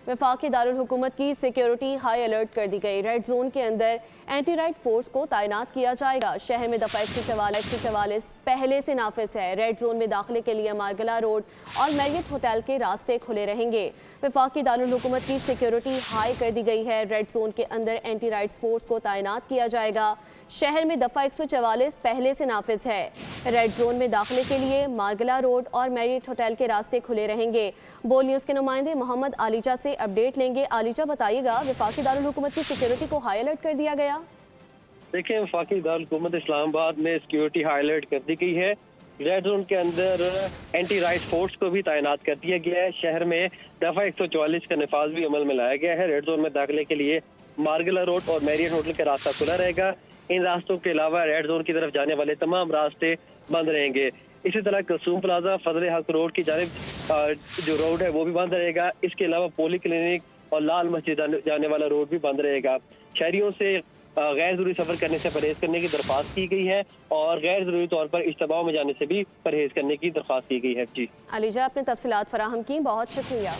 वफाकी दारुल हुकूमत की सिक्योरिटी हाई अलर्ट कर दी गई। रेड जोन के अंदर एंटी राइट फोर्स को तैनात किया जाएगा। शहर में दफ़ा 144 पहले से नाफिज है। रेड जोन में दाखिले के लिए मार्गला रोड और मैरियट होटल के रास्ते खुले रहेंगे। वफाकी दारुल हुकूमत की सिक्योरिटी हाई कर दी गई है। रेड जोन के अंदर एंटी राइट्स फोर्स को तैनात किया जाएगा। शहर में दफ़ा 144 पहले से नाफिज है। रेड जोन में दाखिले के लिए मार्गला रोड और मैरियट होटल के रास्ते खुले रहेंगे। बोल न्यूज़ के नुमाइंदे मोहम्मद आलिजा से अपडेट लेंगे। आलिजा, बताइएगा, वफाकी दारुल हुकूमत की सिक्योरिटी को हाई अलर्ट कर दिया गया। देखिए, वफाकी दारुल हुकूमत इस्लामाबाद में सिक्योरिटी हाई अलर्ट कर दी गई है। रेड जोन के अंदर एंटी राइट फोर्स को भी तैनात कर दिया गया है। शहर में दफ़ा 144 का नफाज भी अमल में लाया गया है। रेड जोन में दाखिले के लिए मार्गला रोड और मैरियट होटल का रास्ता खुला रहेगा। इन रास्तों के अलावा रेड जोन की तरफ जाने वाले तमाम रास्ते बंद रहेंगे। इसी तरह कसूम प्लाजा फजल हक रोड की जानिब जो रोड है वो भी बंद रहेगा। इसके अलावा पोली क्लिनिक और लाल मस्जिद जाने वाला रोड भी बंद रहेगा। शहरियों से गैर जरूरी सफर करने से परहेज करने की दरख्वास्त की गई है और गैर जरूरी तौर पर इज्तिमा में जाने से भी परहेज करने की दरख्वास्त की गई है। जी आलिजा, अपने तफसीलात फराहम की, बहुत शुक्रिया।